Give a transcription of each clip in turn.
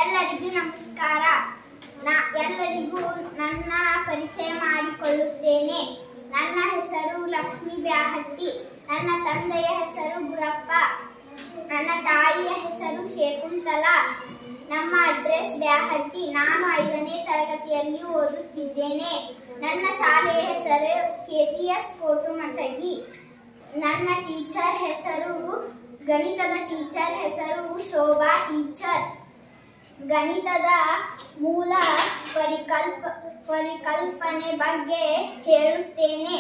ಎಲ್ಲರಿಗೂ ನಮಸ್ಕಾರ. ಎಲ್ಲರಿಗೂ ನನ್ನ ಪರಿಚಯ ಮಾಡಿಕೊಳ್ಳುತ್ತೇನೆ. ನನ್ನ ಹೆಸರು ಲಕ್ಷ್ಮೀ ಬ್ಯಾಹಟ್ಟಿ. ನನ್ನ ತಂದೆಯ ಹೆಸರು ಗುರಪ್ಪ. ನನ್ನ ತಾಯಿಯ ಹೆಸರು ಶೇಕುಂತಲಾ. ನಮ್ಮ ಅಡ್ರೆಸ್ ಬ್ಯಾಹಟ್ಟಿ. ನಾನು 5ನೇ ತರಗತಿಯಲ್ಲಿ ಓದುತ್ತಿದ್ದೇನೆ. ನನ್ನ ಶಾಲೆಯ ಹೆಸರು KGS ಕೋಟುಮಚಗಿ. ನನ್ನ ಟೀಚರ್ ಹೆಸರು ಗಣಿತದ ಟೀಚರ್ ಹೆಸರು ಶೋಭಾ ಟೀಚರ್. ಗಣಿತದ ಮೂಲ ಪರಿಕಲ್ಪನೆ ಬಗ್ಗೆ ಹೇಳುತ್ತೇನೆ.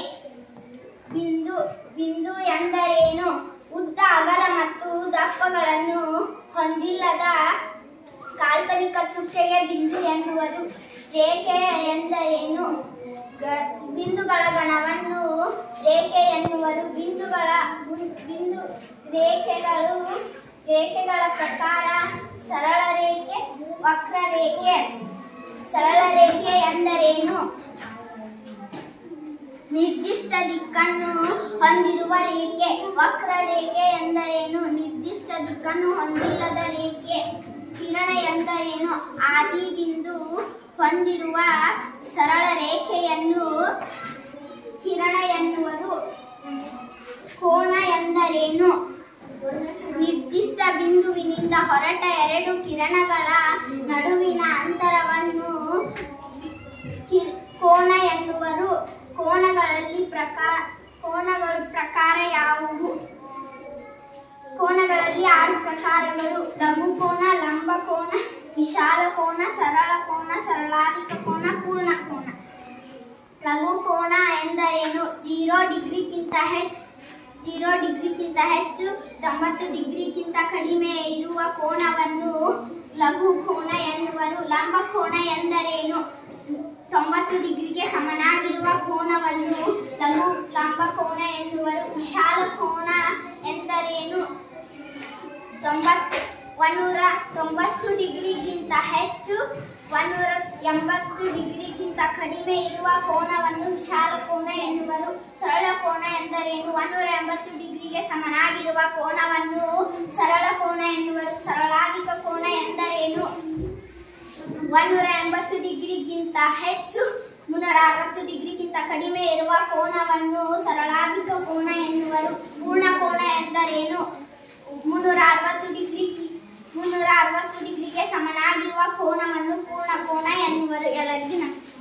ಬಿಂದು ಎಂದರೇನು? ಉದ್ದ, ಅಗಲ ಮತ್ತು ದಪ್ಪಗಳನ್ನು ಹೊಂದಿಲ್ಲದ ಕಾಲ್ಪನಿಕ ಚುಕ್ಕೆಗೆ ಬಿಂದು ಎನ್ನುವರು. ರೇಖೆ ಎಂದರೇನು? ಬಿಂದುಗಳ ಗಣವನ್ನು ರೇಖೆ ಎನ್ನುವರು. ರೇಖೆಗಳ ಪ್ರಕಾರ ಸರಳ ರೇಖೆ, ವಕ್ರರೇಖೆ. ಸರಳ ರೇಖೆ ಎಂದರೇನು? ನಿರ್ದಿಷ್ಟ ದಿಕ್ಕನ್ನು ಹೊಂದಿರುವ ರೇಖೆ. ವಕ್ರರೇಖೆ ಎಂದರೇನು? ನಿರ್ದಿಷ್ಟ ದಿಕ್ಕನ್ನು ಹೊಂದಿಲ್ಲದ ರೇಖೆ. ಕಿರಣ ಎಂದರೇನು? ಆದಿ ಬಿಂದು ಹೊಂದಿರುವ ಸರಳ ರೇಖೆಯನ್ನು ಕಿರಣ ಎನ್ನುವರು. ಕೋನ ಎಂದರೇನು? ನಿರ್ದಿಷ್ಟ ಬಿಂದುವಿನಿಂದ ಹೊರಟ 2 ಕಿರಣಗಳ ನಡುವಿನ ಅಂತರವನ್ನು ಕೋನ ಎನ್ನುವರು. ಕೋನಗಳು ಪ್ರಕಾರ ಯಾವುವು? ಕೋನಗಳಲ್ಲಿ 6 ಪ್ರಕಾರಗಳು. ಲಘುಕೋನ, ಲಂಬಕೋನ, ವಿಶಾಲ ಕೋನ, ಸರಳ ಕೋನ, ಸರಳಾಧಿಕ ಕೋನ, ಪೂರ್ಣ ಕೋನ. ಲಘುಕೋನ ಎಂದರೇನು? 0 ಡಿಗ್ರಿಗಿಂತ ಹೆಚ್ಚು 90 ಡಿಗ್ರಿಗಿಂತ ಕಡಿಮೆ ಇರುವ ಕೋನವನ್ನು ಲಘು ಕೋನ ಎನ್ನುವರು. ಲಂಬಕೋನ ಎಂದರೇನು? 90 ಡಿಗ್ರಿಗೆ ಸಮನಾಗಿರುವ ಕೋನವನ್ನು ಲಂಬಕೋನ ಎನ್ನುವರು. ವಿಶಾಲ ಕೋನ ಎಂದರೇನು? 190 ಡಿಗ್ರಿಗಿಂತ ಹೆಚ್ಚು 180 ಡಿಗ್ರಿಗಿಂತ ಕಡಿಮೆ ಇರುವ ಕೋನವನ್ನು ವಿಶಾಲ ಕೋನ ಎನ್ನುವರು. ಸರಳ ಕೋನ ಎಂದರೇನು? 180 ಡಿಗ್ರಿಗೆ ಸಮನಾಗಿರುವ ಕೋನವನ್ನು ಸರಳ ಕೋನ ಎನ್ನುವರು. ಸರಳಾಧಿಕ ಕೋನ ಎಂದರೇನು? 180 ಡಿಗ್ರಿಗಿಂತ ಹೆಚ್ಚು 360 ಡಿಗ್ರಿಗಿಂತ ಕಡಿಮೆ ಇರುವ ಕೋನವನ್ನು ಸರಳಾಧಿಕ ಕೋನ ಎನ್ನುವರು. ಪೂರ್ಣ ಕೋನ ಎಂದರೇನು? 360 ಡಿಗ್ರಿಗೆ ಸಮನಾಗಿರುವ ಕೋನವನ್ನು ಪೂರ್ಣ ಕೋನ ಎನ್ನುವರು. ಎಲ್ಲರಿಗೂ ನಮಸ್ಕಾರ.